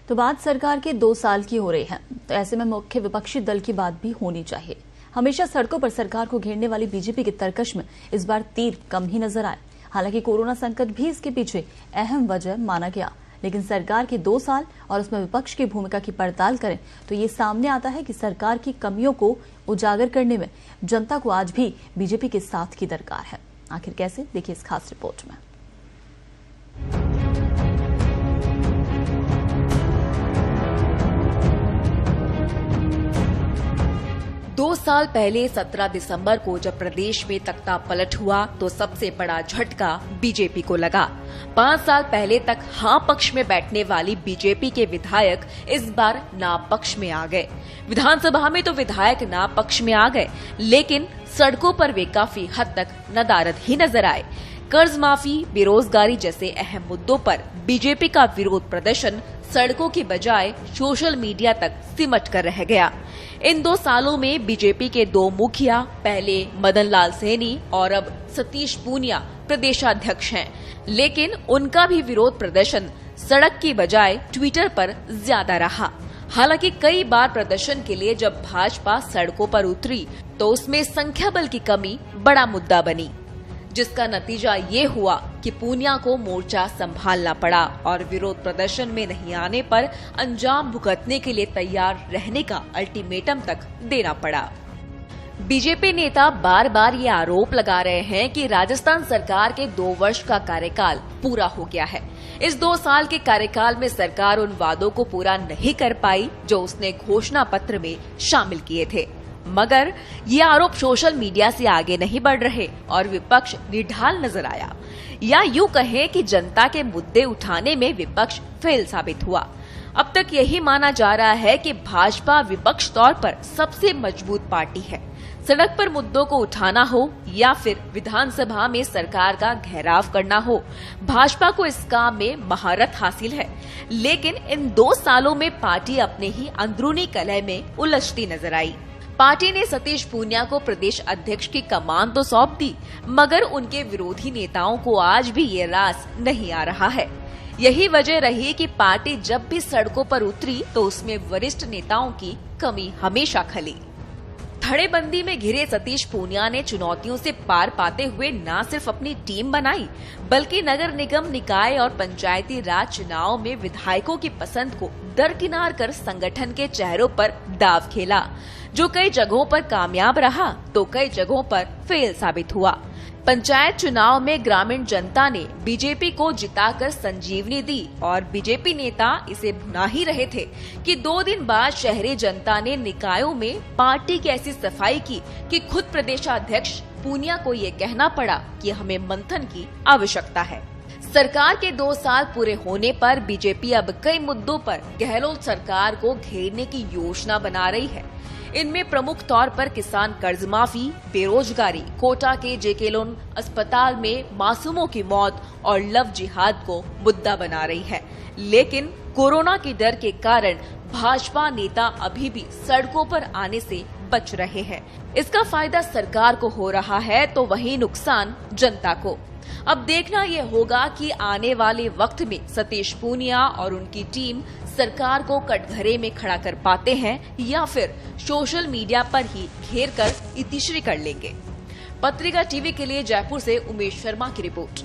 तो बात सरकार के 2 साल की हो रही है, तो ऐसे में मुख्य विपक्षी दल की बात भी होनी चाहिए। हमेशा सड़कों पर सरकार को घेरने वाली बीजेपी की तरकश में इस बार तीर कम ही नजर आए। हालांकि कोरोना संकट भी इसके पीछे अहम वजह माना गया, लेकिन सरकार के 2 साल और उसमें विपक्ष की भूमिका की पड़ताल करें तो ये सामने आता है कि सरकार की कमियों को उजागर करने में जनता को आज भी बीजेपी के साथ की दरकार है। आखिर कैसे, देखिए इस खास रिपोर्ट में। 2 साल पहले 17 दिसंबर को जब प्रदेश में तख्ता पलट हुआ तो सबसे बड़ा झटका बीजेपी को लगा। 5 साल पहले तक हाँ पक्ष में बैठने वाली बीजेपी के विधायक इस बार ना पक्ष में आ गए। विधानसभा में तो विधायक ना पक्ष में आ गए, लेकिन सड़कों पर वे काफी हद तक नदारद ही नजर आए। कर्ज माफी, बेरोजगारी जैसे अहम मुद्दों पर बीजेपी का विरोध प्रदर्शन सड़कों की बजाय सोशल मीडिया तक सिमट कर रह गया। इन 2 सालों में बीजेपी के 2 मुखिया, पहले मदन लाल सैनी और अब सतीश पूनिया प्रदेशाध्यक्ष हैं, लेकिन उनका भी विरोध प्रदर्शन सड़क की बजाय ट्विटर पर ज्यादा रहा। हालांकि कई बार प्रदर्शन के लिए जब भाजपा सड़कों पर उतरी तो उसमें संख्या बल की कमी बड़ा मुद्दा बनी, जिसका नतीजा ये हुआ कि पूनिया को मोर्चा संभालना पड़ा और विरोध प्रदर्शन में नहीं आने पर अंजाम भुगतने के लिए तैयार रहने का अल्टीमेटम तक देना पड़ा। बीजेपी नेता बार बार ये आरोप लगा रहे हैं कि राजस्थान सरकार के 2 वर्ष का कार्यकाल पूरा हो गया है। इस 2 साल के कार्यकाल में सरकार उन वादों को पूरा नहीं कर पाई जो उसने घोषणा पत्र में शामिल किए थे। मगर ये आरोप सोशल मीडिया से आगे नहीं बढ़ रहे और विपक्ष निढाल नजर आया, या यूं कहें कि जनता के मुद्दे उठाने में विपक्ष फेल साबित हुआ। अब तक यही माना जा रहा है कि भाजपा विपक्ष तौर पर सबसे मजबूत पार्टी है। सड़क पर मुद्दों को उठाना हो या फिर विधानसभा में सरकार का घेराव करना हो, भाजपा को इस काम में महारत हासिल है। लेकिन इन 2 सालों में पार्टी अपने ही अंदरूनी कलह में उलझती नजर आई। पार्टी ने सतीश पूनिया को प्रदेश अध्यक्ष की कमान तो सौंप दी, मगर उनके विरोधी नेताओं को आज भी ये रास नहीं आ रहा है। यही वजह रही कि पार्टी जब भी सड़कों पर उतरी तो उसमें वरिष्ठ नेताओं की कमी हमेशा खली। धड़ेबंदी में घिरे सतीश पूनिया ने चुनौतियों से पार पाते हुए न सिर्फ अपनी टीम बनाई, बल्कि नगर निगम, निकाय और पंचायती राज चुनाव में विधायकों की पसंद को दरकिनार कर संगठन के चेहरों पर दांव खेला, जो कई जगहों पर कामयाब रहा तो कई जगहों पर फेल साबित हुआ। पंचायत चुनाव में ग्रामीण जनता ने बीजेपी को जिताकर संजीवनी दी और बीजेपी नेता इसे भुना ही रहे थे कि 2 दिन बाद शहरी जनता ने निकायों में पार्टी की ऐसी सफाई की कि खुद प्रदेशाध्यक्ष पूनिया को ये कहना पड़ा कि हमें मंथन की आवश्यकता है। सरकार के 2 साल पूरे होने पर बीजेपी अब कई मुद्दों पर गहलोत सरकार को घेरने की योजना बना रही है। इनमें प्रमुख तौर पर किसान कर्ज माफी, बेरोजगारी, कोटा के जेके लोन, अस्पताल में मासूमों की मौत और लव जिहाद को मुद्दा बना रही है। लेकिन कोरोना के डर के कारण भाजपा नेता अभी भी सड़कों पर आने से बच रहे हैं। इसका फायदा सरकार को हो रहा है तो वहीं नुकसान जनता को। अब देखना ये होगा कि आने वाले वक्त में सतीश पूनिया और उनकी टीम सरकार को कटघरे में खड़ा कर पाते हैं या फिर सोशल मीडिया पर ही घेर कर इतिश्री कर लेंगे। पत्रिका टीवी के लिए जयपुर से उमेश शर्मा की रिपोर्ट।